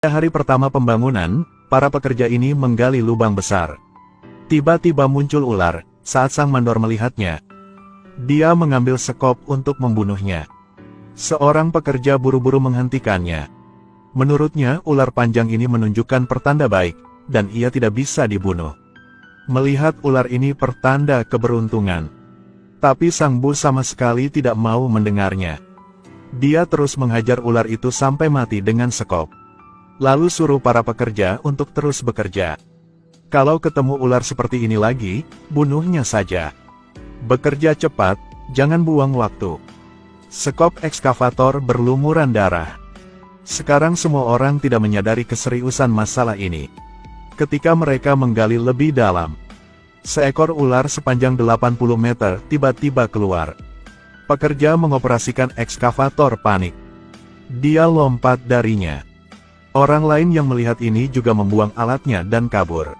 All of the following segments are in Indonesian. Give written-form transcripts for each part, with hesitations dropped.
Hari pertama pembangunan, para pekerja ini menggali lubang besar. Tiba-tiba muncul ular. Saat sang mandor melihatnya, dia mengambil sekop untuk membunuhnya. Seorang pekerja buru-buru menghentikannya. Menurutnya, ular panjang ini menunjukkan pertanda baik, dan ia tidak bisa dibunuh. Melihat ular ini pertanda keberuntungan. Tapi Sang Bu sama sekali tidak mau mendengarnya. Dia terus menghajar ular itu sampai mati dengan sekop. Lalu suruh para pekerja untuk terus bekerja. Kalau ketemu ular seperti ini lagi, bunuhnya saja. Bekerja cepat, jangan buang waktu. Sekop ekskavator berlumuran darah. Sekarang semua orang tidak menyadari keseriusan masalah ini. Ketika mereka menggali lebih dalam, seekor ular sepanjang 80 meter tiba-tiba keluar. Pekerja mengoperasikan ekskavator panik. Dia lompat darinya. Orang lain yang melihat ini juga membuang alatnya dan kabur.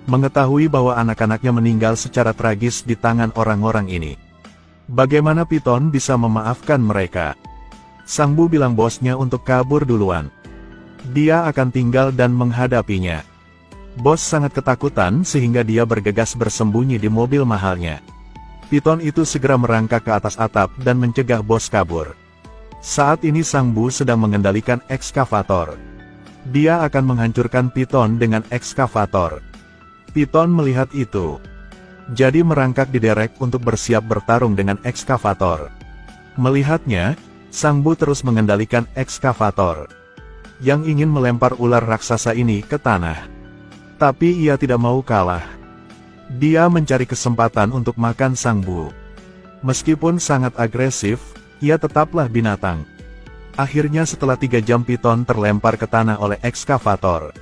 Mengetahui bahwa anak-anaknya meninggal secara tragis di tangan orang-orang ini. Bagaimana Piton bisa memaafkan mereka? Sang Bu bilang bosnya untuk kabur duluan. Dia akan tinggal dan menghadapinya. Bos sangat ketakutan sehingga dia bergegas bersembunyi di mobil mahalnya. Piton itu segera merangkak ke atas atap dan mencegah bos kabur. Saat ini Sang Bu sedang mengendalikan ekskavator. Dia akan menghancurkan Piton dengan ekskavator. Piton melihat itu. Jadi merangkak di derek untuk bersiap bertarung dengan ekskavator. Melihatnya, Sang Bu terus mengendalikan ekskavator. Yang ingin melempar ular raksasa ini ke tanah. Tapi ia tidak mau kalah. Dia mencari kesempatan untuk makan Sang Bu. Meskipun sangat agresif, ia tetaplah binatang. Akhirnya setelah 3 jam Piton terlempar ke tanah oleh ekskavator.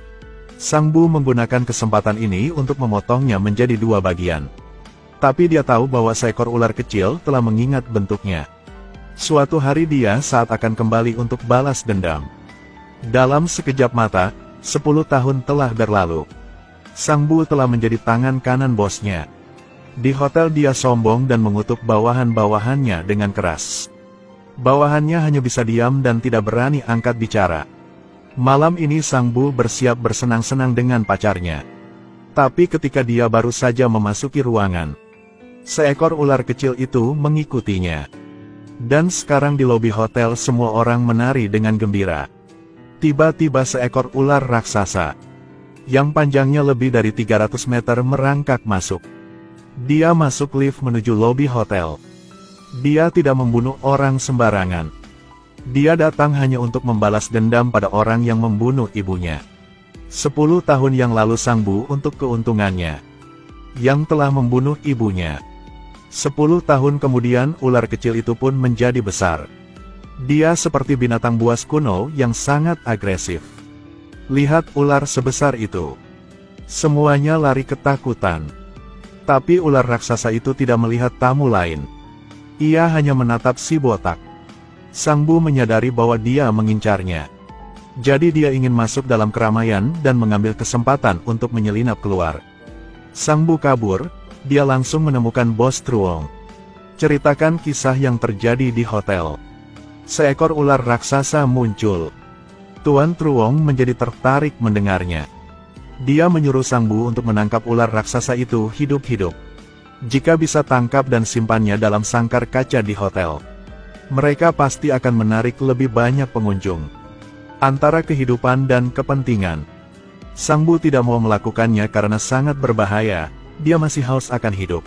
Sang Bu menggunakan kesempatan ini untuk memotongnya menjadi 2 bagian. Tapi dia tahu bahwa seekor ular kecil telah mengingat bentuknya. Suatu hari dia saat akan kembali untuk balas dendam. Dalam sekejap mata, 10 tahun telah berlalu. Sang Bu telah menjadi tangan kanan bosnya. Di hotel dia sombong dan mengutuk bawahan-bawahannya dengan keras. Bawahannya hanya bisa diam dan tidak berani angkat bicara. Malam ini Sang Bu bersiap bersenang-senang dengan pacarnya. Tapi ketika dia baru saja memasuki ruangan, seekor ular kecil itu mengikutinya. Dan sekarang di lobi hotel semua orang menari dengan gembira. Tiba-tiba seekor ular raksasa, yang panjangnya lebih dari 300 meter merangkak masuk. Dia masuk lift menuju lobi hotel. Dia tidak membunuh orang sembarangan. Dia datang hanya untuk membalas dendam pada orang yang membunuh ibunya. 10 tahun yang lalu Sang Bu untuk keuntungannya, yang telah membunuh ibunya. 10 tahun kemudian ular kecil itu pun menjadi besar. Dia seperti binatang buas kuno yang sangat agresif. Lihat ular sebesar itu. Semuanya lari ketakutan. Tapi ular raksasa itu tidak melihat tamu lain. Ia hanya menatap si botak. Sang Bu menyadari bahwa dia mengincarnya. Jadi dia ingin masuk dalam keramaian dan mengambil kesempatan untuk menyelinap keluar. Sang Bu kabur, dia langsung menemukan Bos Truong. Ceritakan kisah yang terjadi di hotel. Seekor ular raksasa muncul. Tuan Truong menjadi tertarik mendengarnya. Dia menyuruh Sang Bu untuk menangkap ular raksasa itu hidup-hidup. Jika bisa tangkap dan simpannya dalam sangkar kaca di hotel, mereka pasti akan menarik lebih banyak pengunjung. Antara kehidupan dan kepentingan, Sang Bu tidak mau melakukannya karena sangat berbahaya. Dia masih haus akan hidup.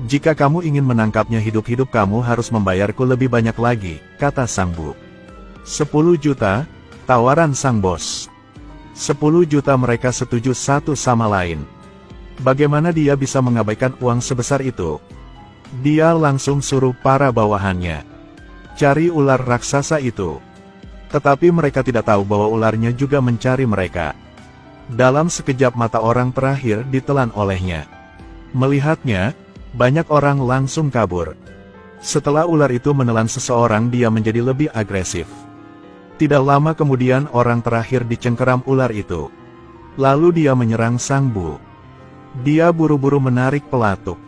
Jika kamu ingin menangkapnya hidup-hidup kamu harus membayarku lebih banyak lagi, kata Sang Bu. 10 juta, tawaran sang bos. 10 juta mereka setuju satu sama lain. Bagaimana dia bisa mengabaikan uang sebesar itu? Dia langsung suruh para bawahannya cari ular raksasa itu. Tetapi mereka tidak tahu bahwa ularnya juga mencari mereka. Dalam sekejap mata orang terakhir ditelan olehnya. Melihatnya, banyak orang langsung kabur. Setelah ular itu menelan seseorang dia menjadi lebih agresif. Tidak lama kemudian orang terakhir dicengkeram ular itu. Lalu dia menyerang Sang Bu. Dia buru-buru menarik pelatuk.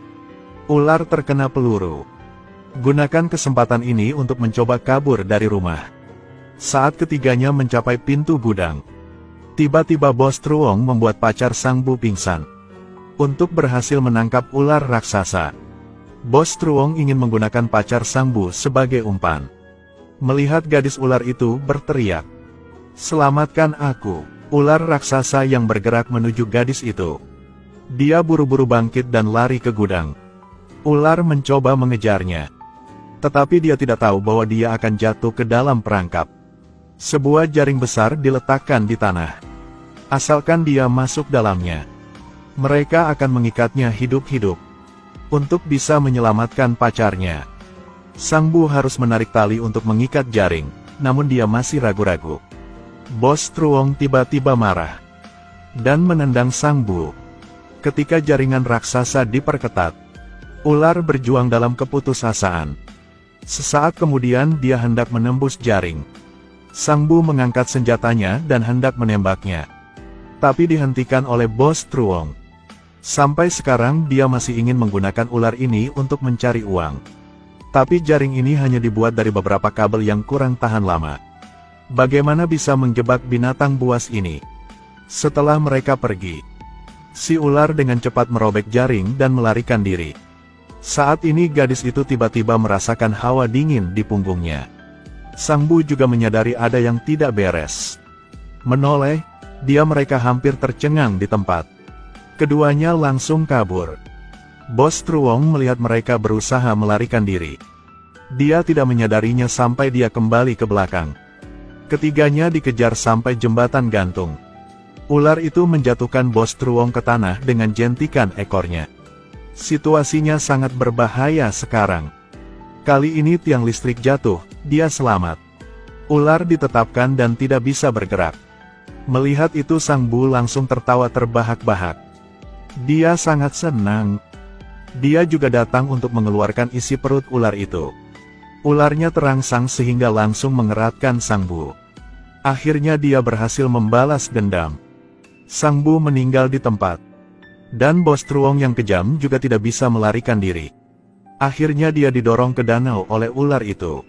Ular terkena peluru. Gunakan kesempatan ini untuk mencoba kabur dari rumah. Saat ketiganya mencapai pintu gudang, Tiba-tiba Bos Truong membuat pacar Sang Bu pingsan. Untuk berhasil menangkap ular raksasa, Bos Truong ingin menggunakan pacar Sang Bu sebagai umpan. Melihat gadis ular itu berteriak, "Selamatkan aku!" Ular raksasa yang bergerak menuju gadis itu. Dia buru-buru bangkit dan lari ke gudang. Ular mencoba mengejarnya. Tetapi dia tidak tahu bahwa dia akan jatuh ke dalam perangkap. Sebuah jaring besar diletakkan di tanah. Asalkan dia masuk dalamnya, mereka akan mengikatnya hidup-hidup. Untuk bisa menyelamatkan pacarnya, Sang Bu harus menarik tali untuk mengikat jaring, namun dia masih ragu-ragu. Bos Truong tiba-tiba marah dan menendang Sang Bu. Ketika jaringan raksasa diperketat, ular berjuang dalam keputusasaan. Sesaat kemudian dia hendak menembus jaring. Sang Bu mengangkat senjatanya dan hendak menembaknya, tapi dihentikan oleh Bos Truong. Sampai sekarang dia masih ingin menggunakan ular ini untuk mencari uang. Tapi jaring ini hanya dibuat dari beberapa kabel yang kurang tahan lama. Bagaimana bisa menjebak binatang buas ini? Setelah mereka pergi, si ular dengan cepat merobek jaring dan melarikan diri. Saat ini gadis itu tiba-tiba merasakan hawa dingin di punggungnya. Sang Bu juga menyadari ada yang tidak beres. Menoleh, mereka hampir tercengang di tempat. Keduanya langsung kabur. Bos Truong melihat mereka berusaha melarikan diri. Dia tidak menyadarinya sampai dia kembali ke belakang. Ketiganya dikejar sampai jembatan gantung. Ular itu menjatuhkan Bos Truong ke tanah dengan jentikan ekornya. Situasinya sangat berbahaya sekarang. Kali ini tiang listrik jatuh, dia selamat. Ular ditetapkan dan tidak bisa bergerak. Melihat itu Sang Bu langsung tertawa terbahak-bahak. Dia sangat senang. Dia juga datang untuk mengeluarkan isi perut ular itu. Ularnya terangsang sehingga langsung mengeratkan Sang Bu. Akhirnya dia berhasil membalas dendam. Sang Bu meninggal di tempat. Dan Bos Truong yang kejam juga tidak bisa melarikan diri. Akhirnya dia didorong ke danau oleh ular itu.